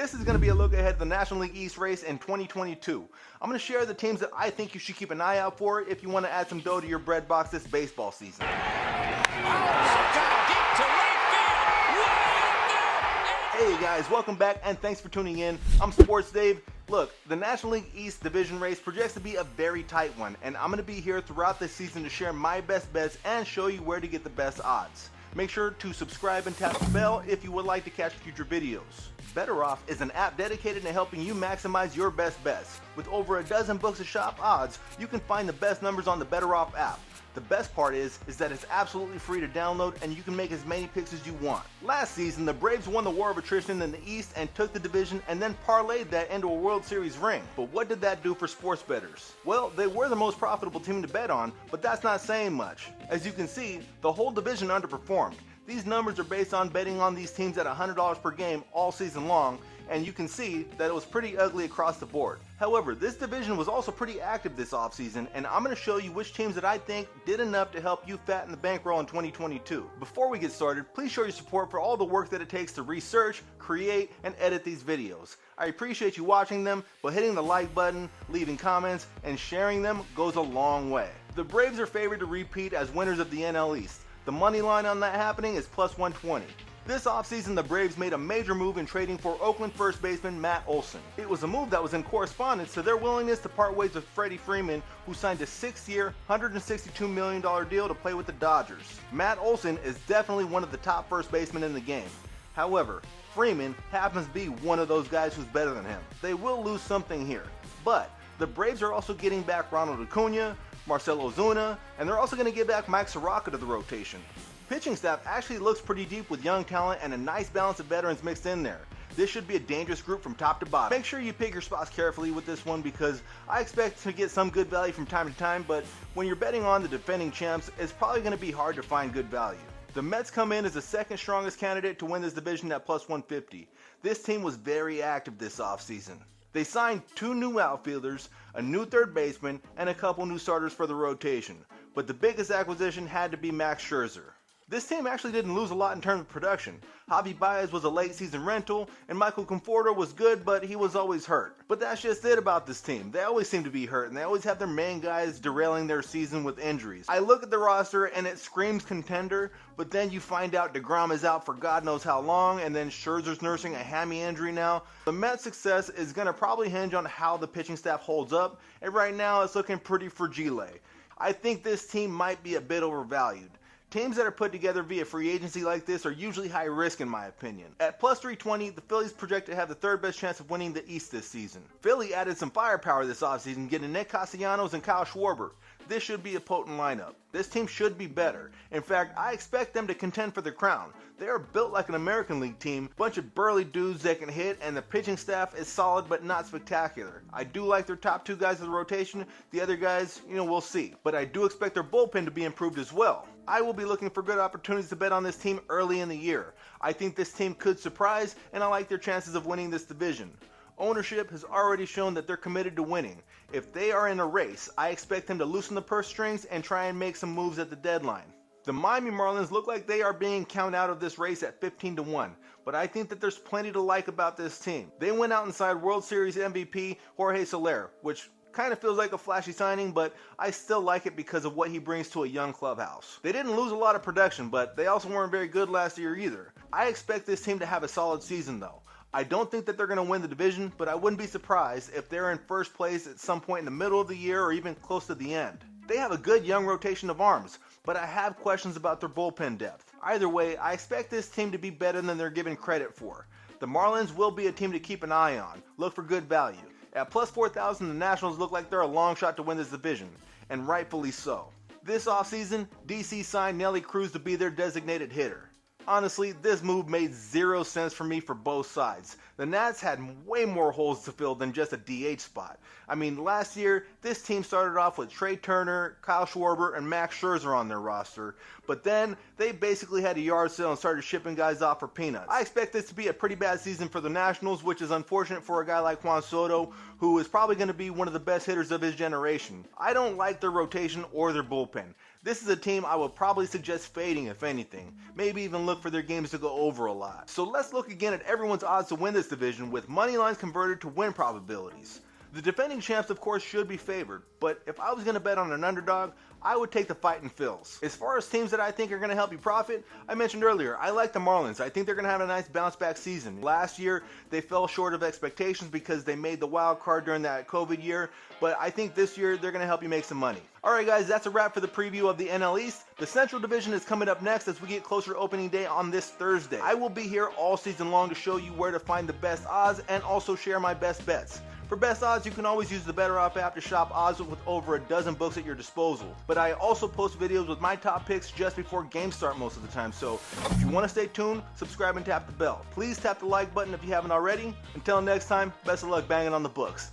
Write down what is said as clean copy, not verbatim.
This is going to be a look ahead of the National League East race in 2022. I'm going to share the teams that I think you should keep an eye out for if you want to add some dough to your bread box this baseball season. Hey guys, welcome back and thanks for tuning in. I'm Sports Dave. Look, the National League East division race projects to be a very tight one, and I'm going to be here throughout this season to share my best bets and show you where to get the best odds. Make sure to subscribe and tap the bell if you would like to catch future videos. Better Off is an app dedicated to helping you maximize your best bets. With over a dozen books of shop odds, you can find the best numbers on the Better Off app. The best part is that it's absolutely free to download and you can make as many picks as you want. Last season, the Braves won the war of attrition in the East and took the division and then parlayed that into a World Series ring. But what did that do for sports bettors? Well, they were the most profitable team to bet on, but that's not saying much. As you can see, the whole division underperformed. These numbers are based on betting on these teams at $100 per game all season long, and you can see that it was pretty ugly across the board. However, this division was also pretty active this offseason, and I'm going to show you which teams that I think did enough to help you fatten the bankroll in 2022. Before we get started, please show your support for all the work that it takes to research, create, and edit these videos. I appreciate you watching them, but hitting the like button, leaving comments, and sharing them goes a long way. The Braves are favored to repeat as winners of the NL East. The money line on that happening is plus 120. This offseason, the Braves made a major move in trading for Oakland first baseman Matt Olson. It was a move that was in correspondence to their willingness to part ways with Freddie Freeman, who signed a 6-year, $162 million deal to play with the Dodgers. Matt Olson is definitely one of the top first basemen in the game. However, Freeman happens to be one of those guys who's better than him. They will lose something here, but the Braves are also getting back Ronald Acuna, Marcell Ozuna, and they're also going to get back Mike Soroka to the rotation. Pitching staff actually looks pretty deep with young talent and a nice balance of veterans mixed in there. This should be a dangerous group from top to bottom. Make sure you pick your spots carefully with this one because I expect to get some good value from time to time, but when you're betting on the defending champs, it's probably going to be hard to find good value. The Mets come in as the second strongest candidate to win this division at plus 150. This team was very active this offseason. They signed 2 new outfielders, a new third baseman, and a couple new starters for the rotation. But the biggest acquisition had to be Max Scherzer. This team actually didn't lose a lot in terms of production. Javi Baez was a late season rental, and Michael Conforto was good, but he was always hurt. But that's just it about this team. They always seem to be hurt, and they always have their main guys derailing their season with injuries. I look at the roster, and it screams contender, but then you find out DeGrom is out for God knows how long, and then Scherzer's nursing a hammy injury now. The Mets' success is going to probably hinge on how the pitching staff holds up, and right now it's looking pretty fragile. I think this team might be a bit overvalued. Teams that are put together via free agency like this are usually high risk in my opinion. At plus 320, the Phillies project to have the third best chance of winning the East this season. Philly added some firepower this offseason, getting Nick Castellanos and Kyle Schwarber. This should be a potent lineup. This team should be better. In fact, I expect them to contend for the crown. They are built like an American League team, bunch of burly dudes that can hit, and the pitching staff is solid but not spectacular. I do like their top 2 guys of the rotation. The other guys, we'll see. But I do expect their bullpen to be improved as well. I will be looking for good opportunities to bet on this team early in the year. I think this team could surprise, and I like their chances of winning this division. Ownership has already shown that they're committed to winning. If they are in a race, I expect them to loosen the purse strings and try and make some moves at the deadline. The Miami Marlins look like they are being counted out of this race at 15-1, but I think that there's plenty to like about this team. They went out and signed World Series MVP Jorge Soler, which kind of feels like a flashy signing, but I still like it because of what he brings to a young clubhouse. They didn't lose a lot of production, but they also weren't very good last year either. I expect this team to have a solid season though. I don't think that they're going to win the division, but I wouldn't be surprised if they're in first place at some point in the middle of the year or even close to the end. They have a good young rotation of arms, but I have questions about their bullpen depth. Either way, I expect this team to be better than they're given credit for. The Marlins will be a team to keep an eye on. Look for good value. At plus 4,000, the Nationals look like they're a long shot to win this division, and rightfully so. This offseason, DC signed Nelly Cruz to be their designated hitter. Honestly, this move made 0 sense for me for both sides. The Nats had way more holes to fill than just a DH spot. I mean, last year, this team started off with Trey Turner, Kyle Schwarber, and Max Scherzer on their roster, but then they basically had a yard sale and started shipping guys off for peanuts. I expect this to be a pretty bad season for the Nationals, which is unfortunate for a guy like Juan Soto, who is probably going to be one of the best hitters of his generation. I don't like their rotation or their bullpen. This is a team I would probably suggest fading if anything, maybe even look for their games to go over a lot. So let's look again at everyone's odds to win this division with money lines converted to win probabilities. The defending champs of course should be favored, but if I was going to bet on an underdog, I would take the fighting Phils. As far as teams that I think are going to help you profit, I mentioned earlier, I like the Marlins. I think they're going to have a nice bounce back season. Last year, they fell short of expectations because they made the wild card during that COVID year, but I think this year they're going to help you make some money. Alright guys, that's a wrap for the preview of the NL East. The Central Division is coming up next as we get closer to opening day on this Thursday. I will be here all season long to show you where to find the best odds and also share my best bets. For best odds, you can always use the Better Off app to shop odds with over a dozen books at your disposal. But I also post videos with my top picks just before games start most of the time, so if you want to stay tuned, subscribe and tap the bell. Please tap the like button if you haven't already. Until next time, best of luck banging on the books.